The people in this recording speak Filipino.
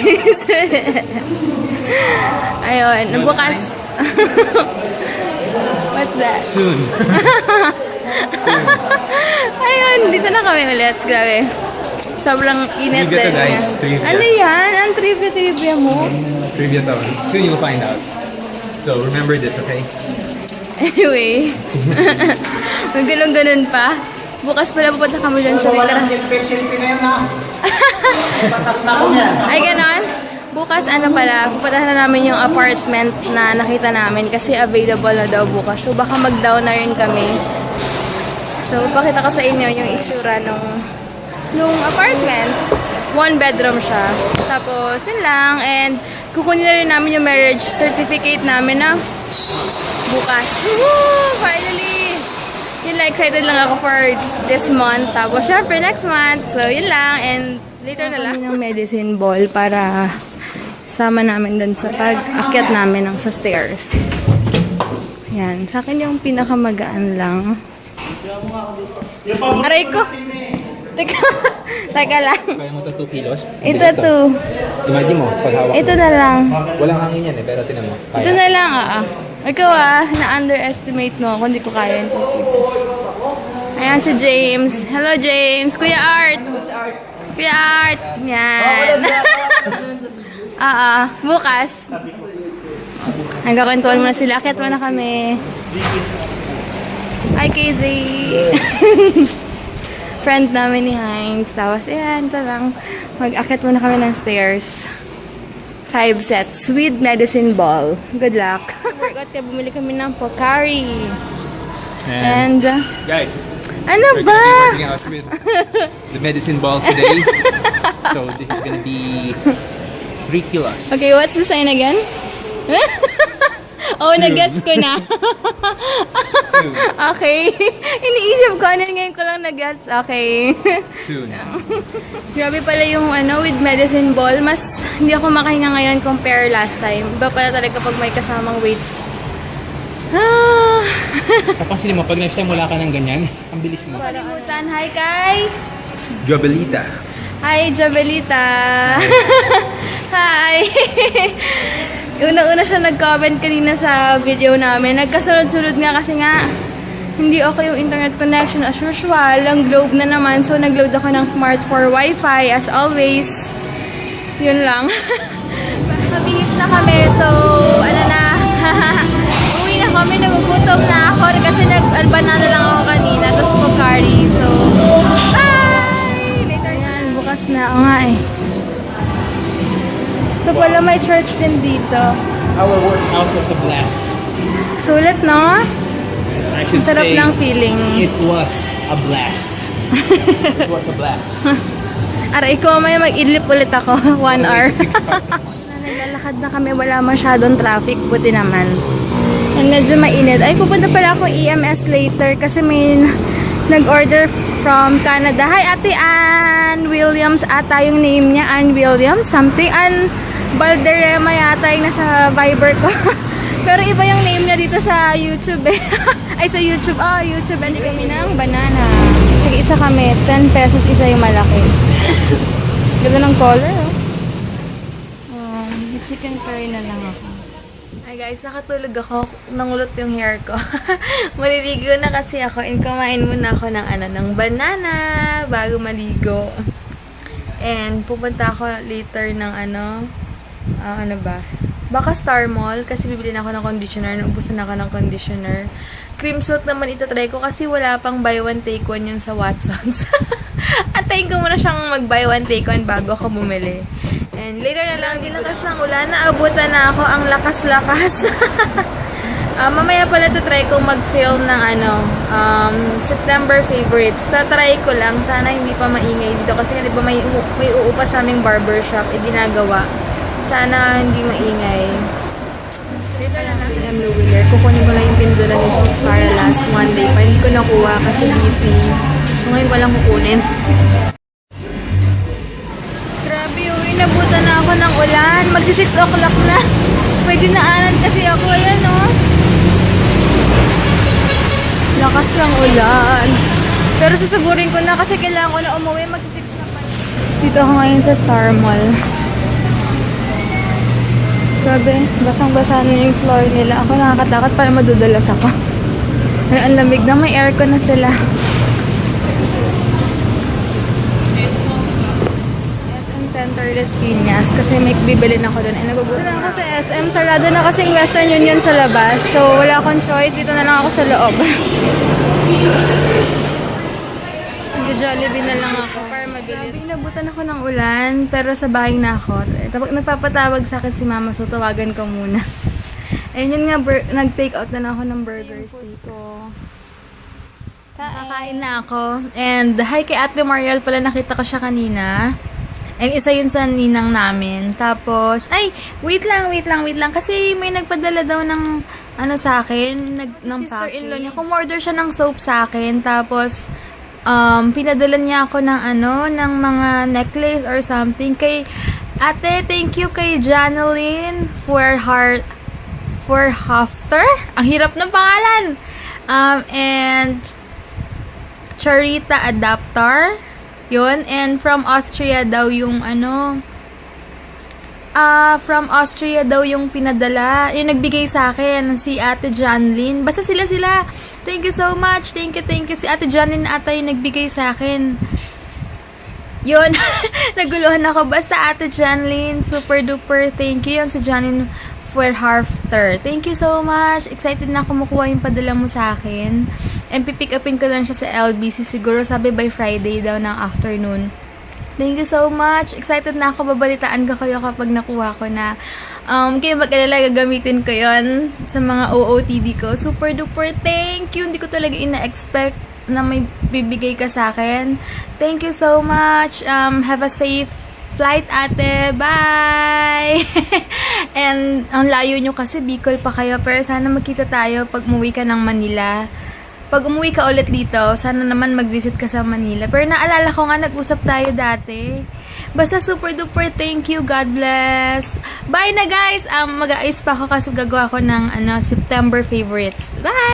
guys. Ayun, bukas. What's that? Soon. Ayun, dito na kami ulit. Grabe. Sobrang init Trivia to, din. guys. Trivia. Ano yan? Ang trivia mo? Trivia to. Soon you'll find out. So remember this, okay? Anyway. May ganun-ganun pa. Bukas pala pupunta kami dyan sa literal. Silpi na yun na. Patas na ko yan. Ay, ganon. Bukas, ano pala, pupuntahan na namin yung apartment na nakita namin kasi available na daw bukas. So, baka mag-down na rin kami. So, pakita ko sa inyo yung itsura nung apartment. 1 bedroom siya. Tapos, yun lang. And, kukunin na rin namin yung marriage certificate namin na bukas. Woo! Finally! Yun lang, excited lang ako for this month. Tapos, syempre, next month. So, yun lang. And, later na lang. Ng medicine ball para sama namin dun sa pag-akyat namin ng sa stairs. Yan. Sa akin yung pinakamagaan lang. Aray ko! Teka lang. Kaya mo ito 2 kilos? Ito 2. Imagine mo, pag hawak Ito na lang. Walang hangin yan pero tinan mo. Ito na lang, Ikaw na-underestimate mo kung di ko kaya yung 2 kilos. Ayan si James. Hello, James. Kuya Art. Kuya Art. Yan. Bukas. Nagkakwentuhan muna sila. Akyat muna kami. Hi, KZ. Friend namin ni Heinz. Tapos, ayan, ito lang. Mag-akyat muna kami ng stairs. 5 sets with medicine ball. Good luck. Workout kaya bumili kami ng Pocari. And guys, ano we're ba? gonna be working out with the medicine ball today. So this is gonna be 3 kilos. Okay, what's the sign again? Oh, nag-gets ko na. Soon. Okay. Iniisip ko, ngayon ko lang nag-gets. Okay. Soon. Grabe pala yung with medicine ball. Mas hindi ako makahinga ngayon compare last time. Iba pala talaga pag may kasamang weights. Kapansin mo, pag next time wala ka ng ganyan, ang bilis mo. Kalimutan. Hi, Kai. Jobelita. Hi, Jabelita. Hi. Una-una siya nag-comment kanina sa video namin. Nagkasunod-sunod nga kasi nga hindi okay yung internet connection as usual. Ang Globe na naman. So, nag-load ako ng Smart 4 Wi-Fi as always. Yun lang. Mabihis na kami. So, ano na. Uwi na kami. Nagugutom na ako kasi nag-banana lang ako kanina. Tapos Pocari. So, bye! Later na. Bukas na. O nga eh. Ito pala may church din dito. Our workout was a blast. Sulit, no? I should Sarap say, ng feeling. it was a blast. It was a blast. Aray ko, mamaya mag-idlip ulit ako. 1 hour. Naglalakad na kami. Wala masyadong traffic. Buti naman. And medyo mainit. Ay, pupunta pala ako EMS later kasi may nag-order from Canada. Hi, Ate Ann Williams ata yung name niya. Ann Williams, something. Ann Balderema yata yung nasa Viber ko. Pero iba yung name niya dito sa YouTube eh. Ay, sa YouTube. YouTube. Bali kami ng banana. Nag-isa kami. 10 pesos isa yung malaki. Ganda ng color, chicken curry na lang ako. Ay guys, nakatulog ako. Nangulot yung hair ko. Maliligo na kasi ako. And kumain muna ako ng banana bago maligo. And pupunta ako later ng ano ba? Baka Star Mall kasi bibili na ako ng conditioner. Naubusan ako ng conditioner. Cream silk naman itatry ko kasi wala pang buy one take one yun sa Watsons. Antayin ko muna siyang mag buy one take one bago ako bumili. And later na lang, dilakas ng ulan, naabutan na ako ang lakas-lakas. Mamaya pala try ko mag-film ng September favorites. Tatry ko lang, sana hindi pa maingay dito kasi di ba may uupa sa aming barbershop, ginagawa. Sana hindi maingay. Dito lang sa M. Wheeler, kukunin ko lang yung pinadala ni Sis para last Monday pa. Hindi ko nakuha kasi busy. So ngayon ko lang kukunin. Inabutan na ako ng ulan. Magsi 6 o'clock na. Pwede naanan kasi ako. Ayan, lakas ng ulan. Pero susugurin ko na kasi kailangan ko na umuwi. Magsi 6 na pa. Dito ako ngayon sa Star Mall. Grabe, basang-basa na yung floor nila. Ako nakakatakot para madudulas ako. Pero ang lamig na, may aircon na sila. SM Center Las Piñas kasi may bibilin ako doon. Ay, nagugutom na ako sa SM. Sarado na kasing Western Union sa labas. So, wala akong choice. Dito na lang ako sa loob. Nag-Jollibee na lang ako para mabilis. Inabutan ako ng ulan, pero sa bahay na ako. Tapos nagpapatawag sa akin si mama, so tawagan ko muna. Ayun yun nga, nag-take out na ako ng burgers dito. Kakain na ako. And hi kay Ate Mariel pala, nakita ko siya kanina. And isa yun sa ninang namin. Tapos, ay, wait lang. Kasi may nagpadala daw ng, ano sa akin, ng sister-in-law niya. Kumorder siya ng soap sa akin. Tapos, pinadala niya ako ng ng mga necklace or something. Kay ate, thank you kay Janeline for Hafter. Ang hirap ng pangalan. And Charita Adapter. Yun. And from Austria daw yung from Austria daw yung pinadala. Yung nagbigay sa akin, si Ate Janlyn. Basta sila. Thank you so much. Thank you. Si Ate Janlyn ata yung nagbigay sa akin. Yun. Naguluhan ako. Basta Ate Janlyn, super duper. Thank you. Yun si Janlyn for Hafter. Thank you so much. Excited na ako makuha yung padala mo sa akin. And pipick upin ko lang siya sa LBC. Siguro sabi by Friday daw ng afternoon. Thank you so much. Excited na ako. Babalitaan ko kayo kapag nakuha ko na. Kaya mag-alala, gagamitin ko yon sa mga OOTD ko. Super duper thank you. Hindi ko talaga ina-expect na may bibigay ka sa akin. Thank you so much. Have a safe flight, ate. Bye! And ang layo nyo kasi, Bicol pa kayo. Pero sana magkita tayo pag umuwi ka ng Manila. Pag umuwi ka ulit dito, sana naman mag-visit ka sa Manila. Pero naalala ko nga, nag-usap tayo dati. Basta super duper thank you. God bless. Bye na guys. Mag-aayos pa ako kasi gagawa ko ng September favorites. Bye!